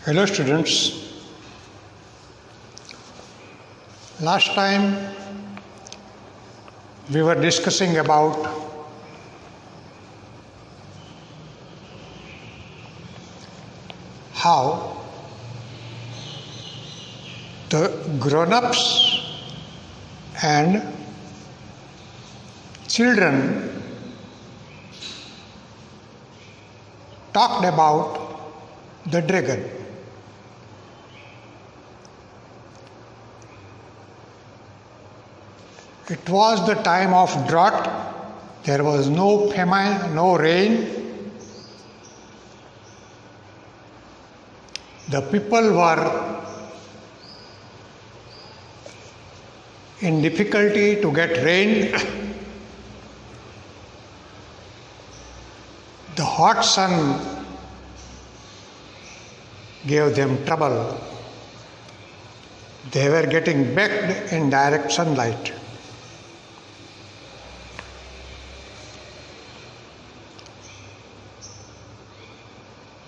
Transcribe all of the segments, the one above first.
Hello students, last time we were discussing about how the grown-ups and children talked about the dragon. It was the time of drought. There was no famine, no rain. The people were in difficulty to get rain. The hot sun gave them trouble. They were getting baked in direct sunlight.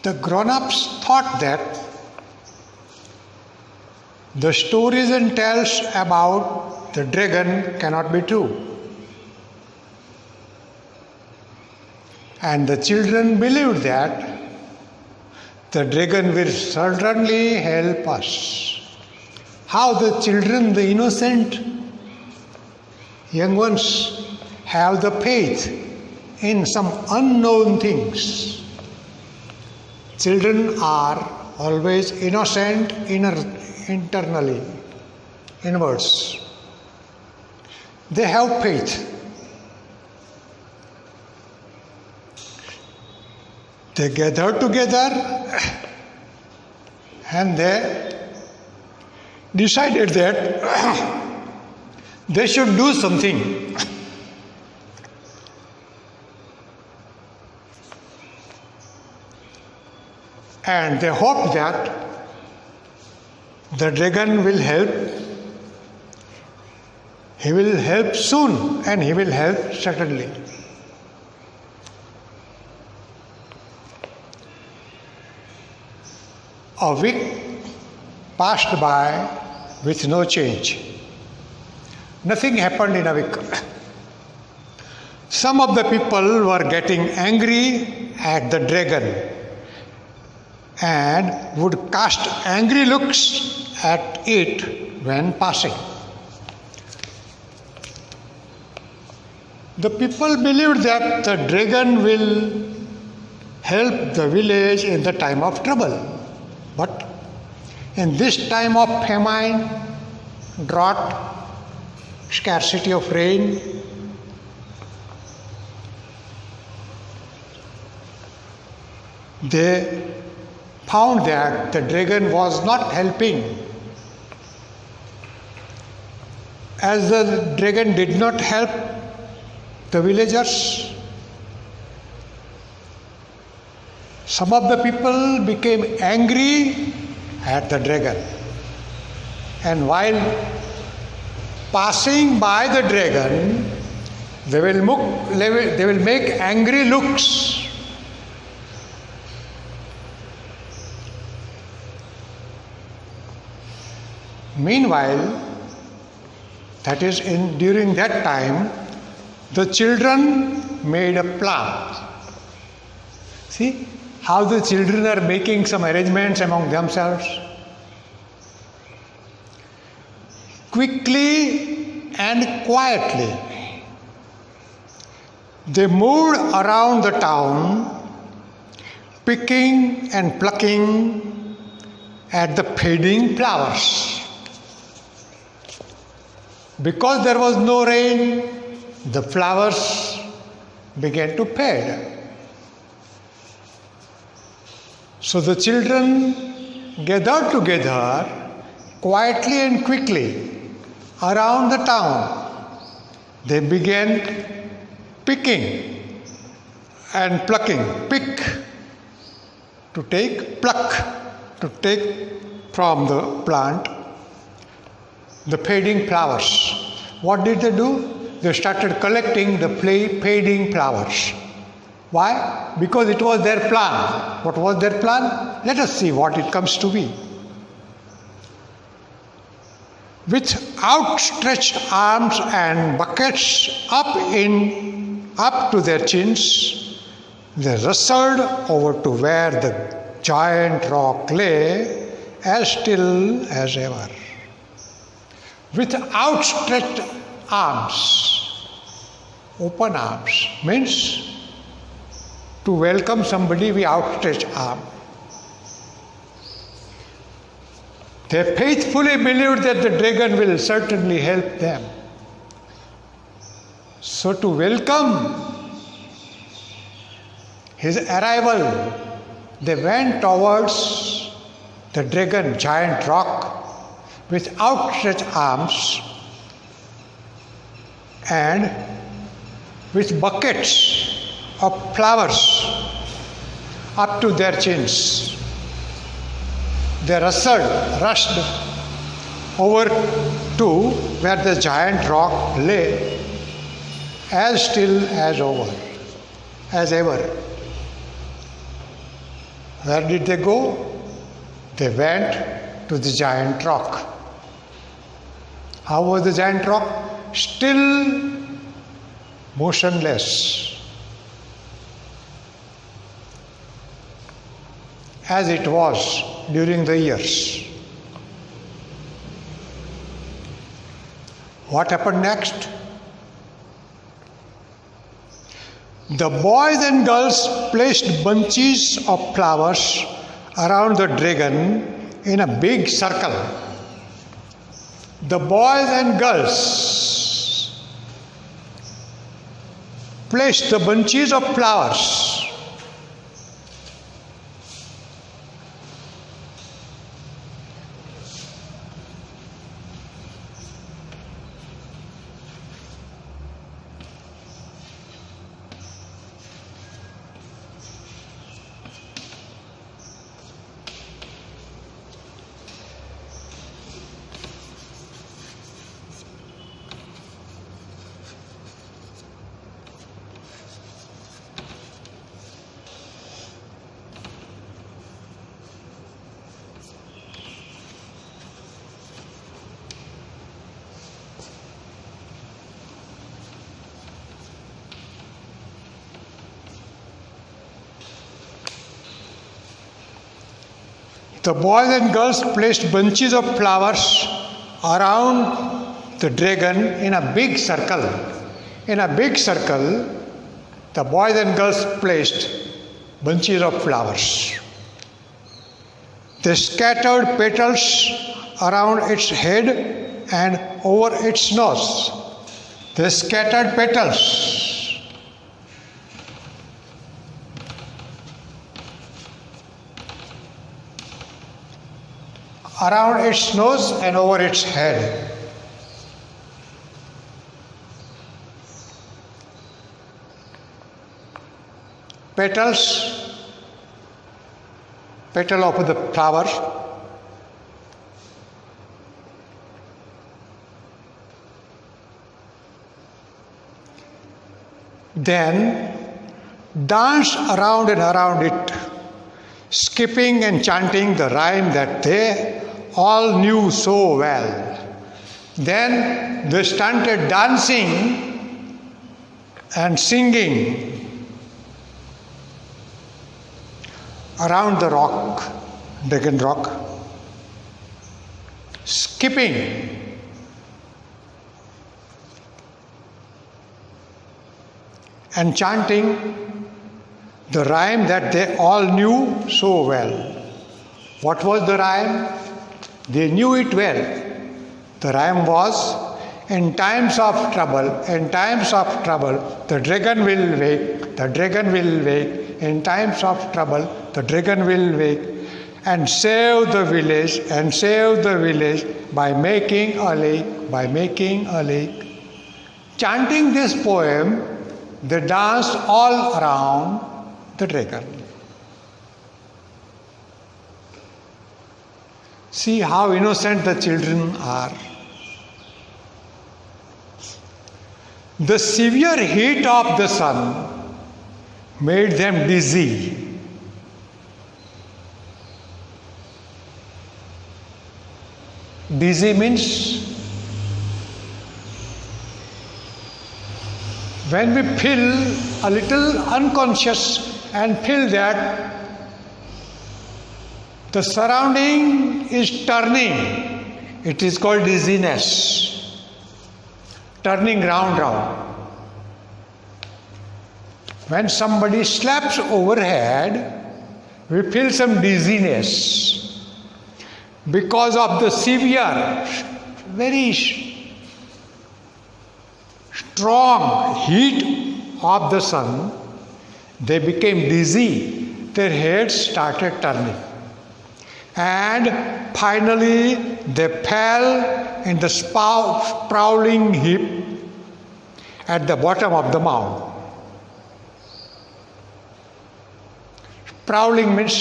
The grown-ups thought that the stories and tales about the dragon cannot be true. And the children believed that the dragon will certainly help us. How the children, the innocent young ones, have the faith in some unknown things. Children are always innocent internally, inwards. They have faith. They gathered together and they decided that they should do something. And they hope that the dragon will help. He will help soon and he will help certainly. A week passed by with no change. Nothing happened in a week. Some of the people were getting angry at the dragon and would cast angry looks at it when passing. The people believed that the dragon will help the village in the time of trouble. But in this time of famine, drought, scarcity of rain, they found that the dragon was not helping. As the dragon did not help the villagers, some of the people became angry at the dragon. And while passing by the dragon, they will make angry looks. Meanwhile, that is during that time, the children made a plan. See how the children are making some arrangements among themselves. Quickly and quietly, they moved around the town, picking and plucking at the fading flowers. Because there was no rain, the flowers began to fade. So the children gathered together quietly and quickly around the town. They began picking and plucking. Pick to take, pluck to take from the plant the fading flowers. What did they do? They started collecting the fading flowers. Why? Because it was their plan. What was their plan? Let us see what it comes to be. With outstretched arms and buckets up to their chins, they wrestled over to where the giant rock lay, as still as ever. With outstretched arms, open arms, means to welcome somebody with outstretched arm. They faithfully believed that the dragon will certainly help them. So to welcome his arrival, they went towards the dragon, giant rock, with outstretched arms and with buckets of flowers up to their chins. They rushed over to where the giant rock lay, as still as ever. Where did they go? They went to the giant rock. How was the giant rock? Still motionless, as it was during the years. What happened next? The boys and girls placed bunches of flowers around the dragon in a big circle. The boys and girls placed the bunches of flowers The boys and girls placed bunches of flowers around the dragon in a big circle. In a big circle, the boys and girls placed bunches of flowers. They scattered petals around its head and over its nose. They scattered petals around its nose and over its head. Petal of the flower, then dance around and around it, skipping and chanting the rhyme that they all knew so well. Then they started dancing and singing around the rock, dragon rock, skipping and chanting the rhyme that they all knew so well. What was the rhyme? They knew it well. The rhyme was, in times of trouble, the dragon will wake, the dragon will wake. In times of trouble, the dragon will wake and save the village, by making a lake, Chanting this poem, they danced all around the dragon. See how innocent the children are. The severe heat of the sun made them dizzy. Dizzy means when we feel a little unconscious and feel that the surrounding is turning, it is called dizziness. Turning round. When somebody slaps overhead, we feel some dizziness because of the severe, very strong heat of the sun. They became dizzy, their heads started turning, and finally they fell in the sprawling heap at the bottom of the mound. Sprawling means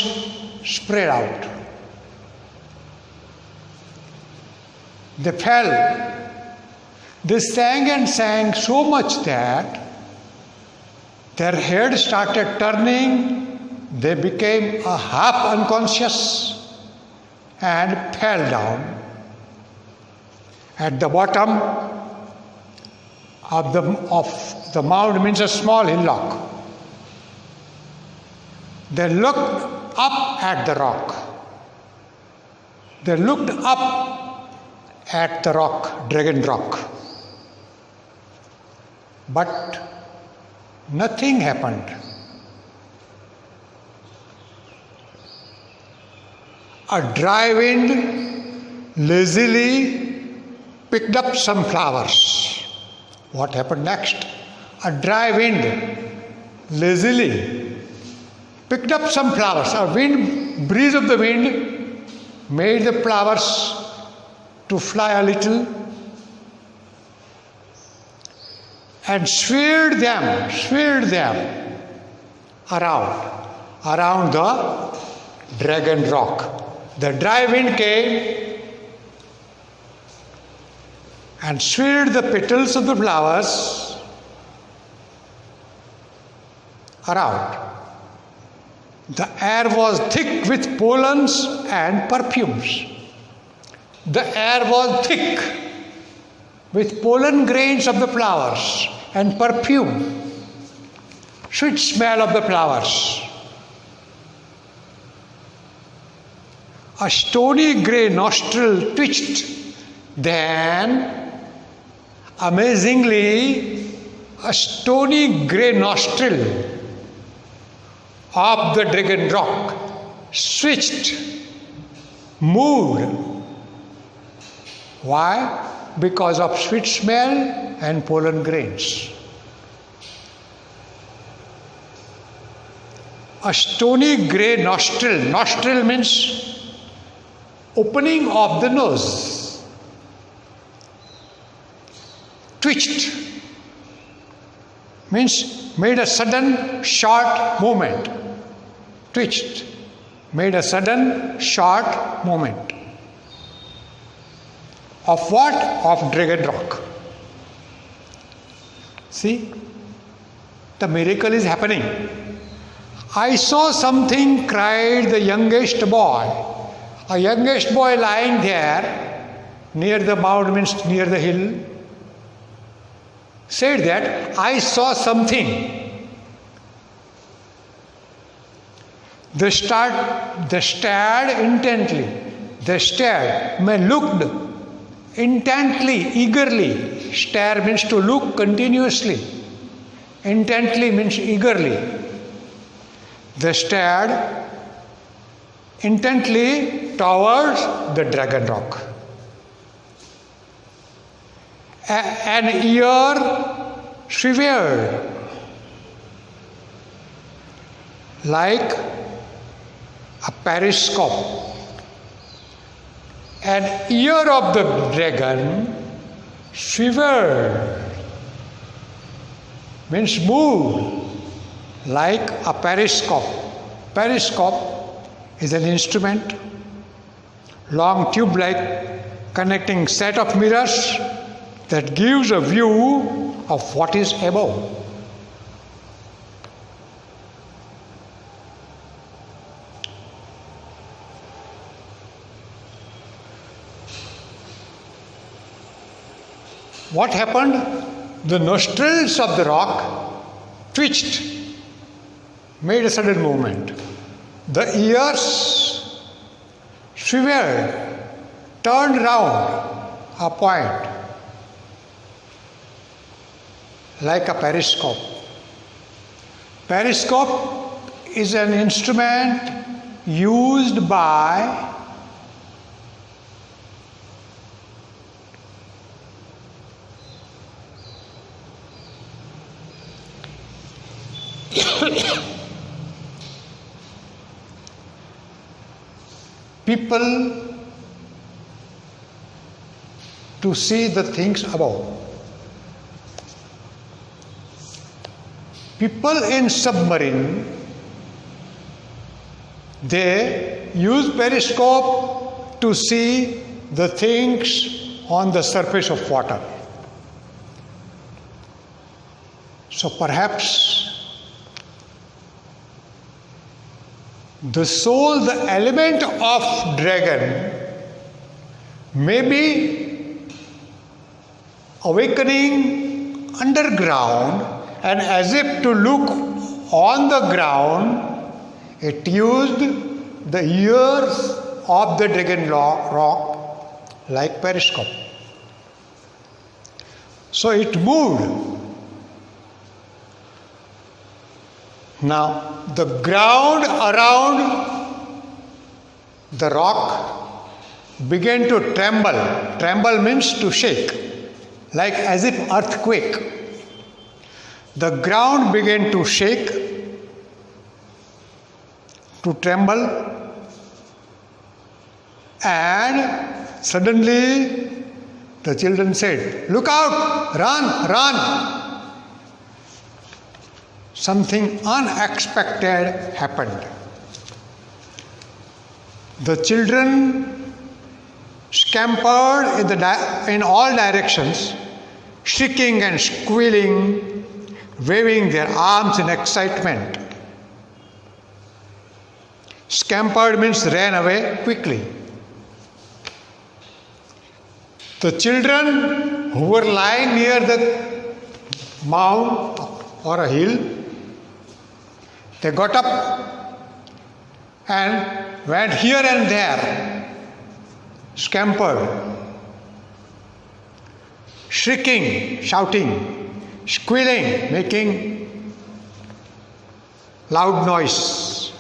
spread out. They fell. They sang and sang so much that their head started turning. They became a half unconscious and fell down. At the bottom of the mound means a small hillock. They looked up at the rock. They looked up at the rock, Dragon Rock. But nothing happened. A dry wind lazily picked up some flowers. What happened next? A dry wind lazily picked up some flowers. A breeze of the wind made the flowers to fly a little and swayed them around the Dragon Rock. The dry wind came and swayed the petals of the flowers around. The air was thick with pollens and perfumes. The air was thick with pollen grains of the flowers and perfume, sweet smell of the flowers. A stony grey nostril twitched. Then, amazingly, a stony grey nostril of the Dragon Rock switched, moved. Why? Because of sweet smell and pollen grains. A stony grey nostril. Nostril means opening of the nose. Twitched means made a sudden short movement. Twitched made a sudden short movement. Of what? Of Dragon Rock. See, the miracle is happening. I saw something, cried the youngest boy. A youngest boy lying there near the mound, means near the hill, said that I saw something. They stared intently. They stared, looked intently, eagerly. Stare means to look continuously. Intently means eagerly. They stared intently towards the Dragon Rock. An ear shivered like a periscope. An ear of the dragon shivered, means moved like a periscope. Periscope is an instrument, long tube-like connecting set of mirrors that gives a view of what is above. what happened? The nostrils of the rock twitched, made a sudden movement. The ears swiveled, turned round a point like a periscope. Periscope is an instrument used by people to see the things above. People in submarine, they use periscope to see the things on the surface of water. So perhaps the soul, the element of dragon, may be awakening underground, and as if to look on the ground, it used the ears of the dragon rock like periscope. So it moved. Now, the ground around the rock began to tremble. Tremble means to shake, like as if earthquake. The ground began to shake, to tremble, and suddenly the children said, "Look out! Run! Run!" Something unexpected happened. The children scampered in all directions, shrieking and squealing, waving their arms in excitement. Scampered means ran away quickly. The children who were lying near the mound or a hill, they got up and went here and there, scampered, shrieking, shouting, squealing, making loud noise,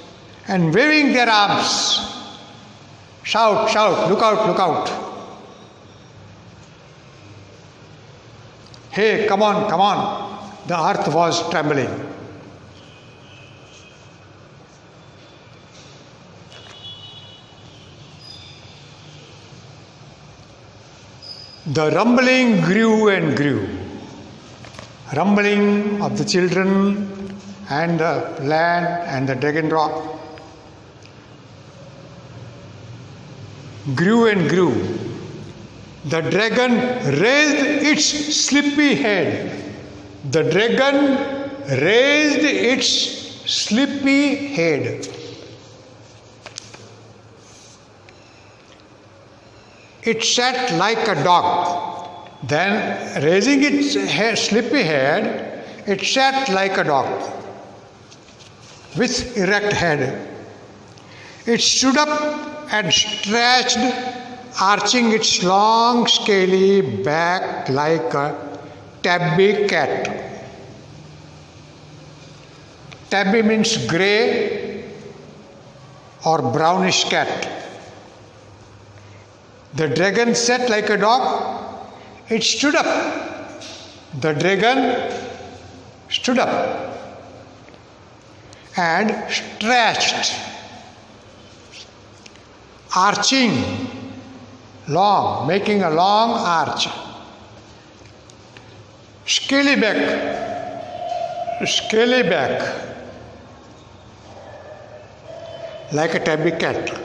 and waving their arms. Shout, shout, look out, look out. Hey, come on, come on. The earth was trembling. The rumbling grew and grew. Rumbling of the children and the land and the dragon rock grew and grew. The dragon raised its sleepy head. The dragon raised its sleepy head. It sat like a dog. Then, raising its sleepy head, it sat like a dog with erect head. It stood up and stretched, arching its long, scaly back like a tabby cat. Tabby means grey or brownish cat. The dragon sat like a dog. It stood up. The dragon stood up and stretched, arching long, making a long arch. Scaly back, like a tabby cat.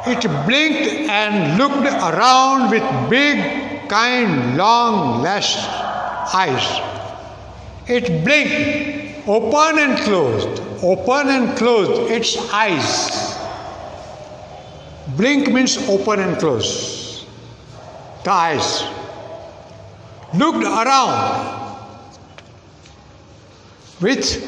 It blinked and looked around with big, kind, long lashed eyes. It blinked, open and closed its eyes. Blink means open and close the eyes. looked around with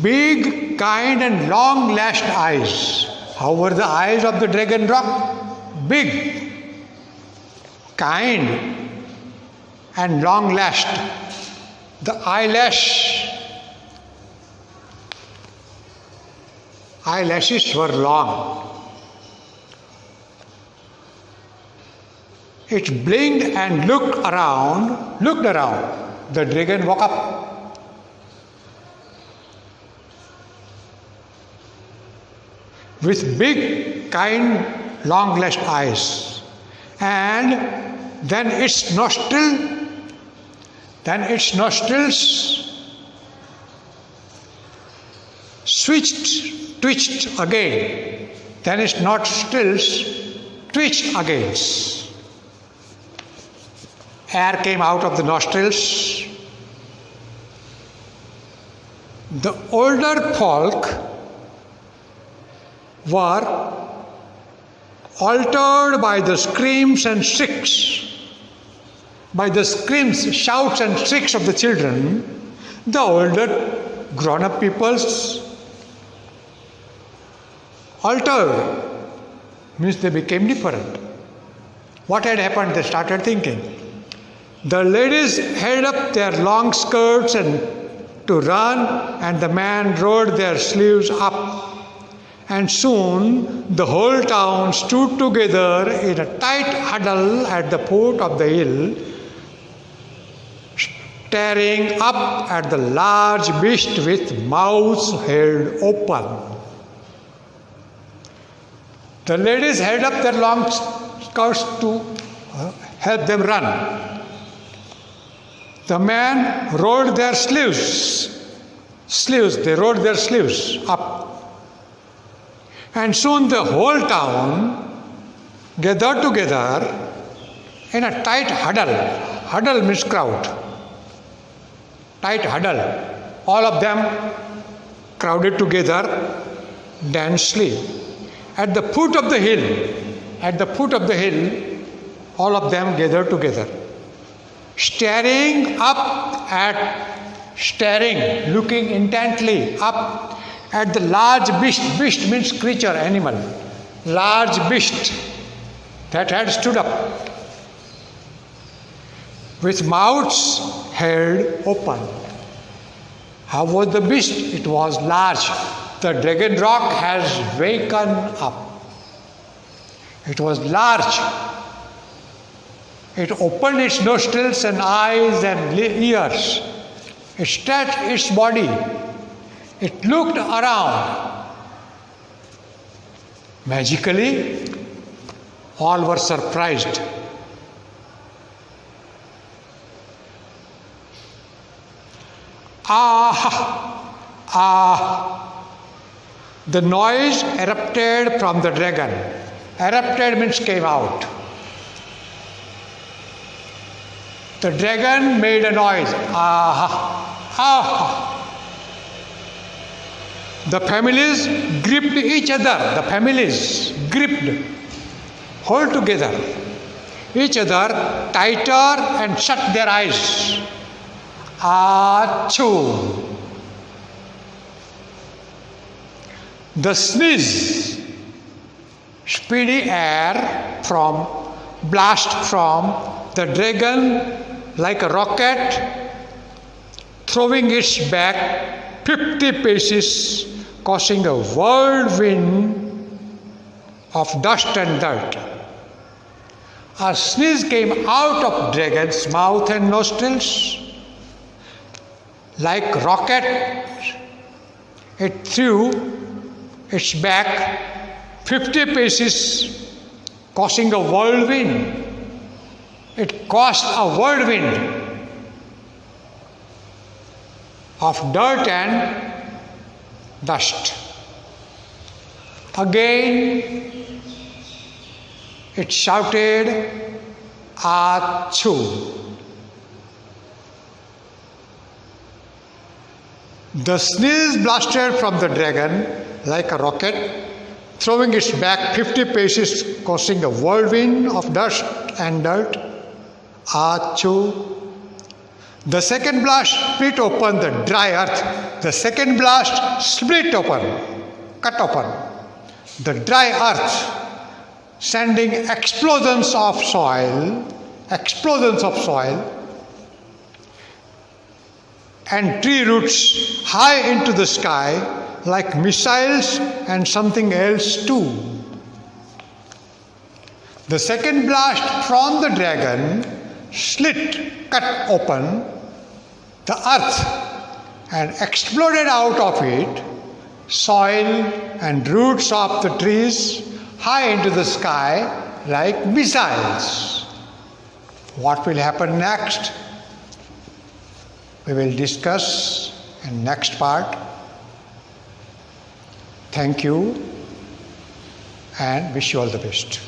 big, kind and long-lashed eyes. How were the eyes of the dragon rock? Big, kind and long-lashed. The eyelashes were long. It blinked and looked around. The dragon woke up. With big, kind, long-lashed eyes. And then its nostrils twitched again. Then its nostrils twitched again. Air came out of the nostrils. The older folk were altered by the screams and shrieks, shouts and shrieks of the children. The older grown-up peoples altered, means they became different. What had happened? They started thinking. The ladies held up their long skirts and to run, and the men rolled their sleeves up. And soon the whole town stood together in a tight huddle at the foot of the hill, staring up at the large beast with mouths held open. The ladies held up their long skirts to help them run. The men rolled their sleeves up. And soon the whole town gathered together in a tight huddle. Huddle means crowd. Tight huddle. All of them crowded together densely. At the foot of the hill, all of them gathered together. Looking intently up at the large beast. Beast means creature, animal. Large beast that had stood up with mouths held open. How was the beast? It was large. The dragon rock has waken up. It was large. It opened its nostrils and eyes and ears. It stretched its body. It looked around. Magically, all were surprised. The noise erupted from the dragon. Erupted means came out. The dragon made a noise. The families gripped each other. Hold together each other tighter and shut their eyes. Achoo! The sneeze, speedy air blast from the dragon like a rocket, throwing its back 50 paces, causing a whirlwind of dust and dirt. A sneeze came out of dragon's mouth and nostrils like rocket. It threw its back 50 paces, causing a whirlwind. It caused a whirlwind of dirt and dust. Again, it shouted, Achoo! The sneeze blasted from the dragon like a rocket, throwing its back 50 paces, causing a whirlwind of dust and dirt. Achu. The second blast split open the dry earth. The second blast split open, cut open the dry earth, sending explosions of soil, and tree roots high into the sky like missiles and something else too. The second blast from the dragon cut open the earth and exploded out of it soil and roots of the trees high into the sky like missiles. What will happen next? We will discuss in next part. Thank you and wish you all the best.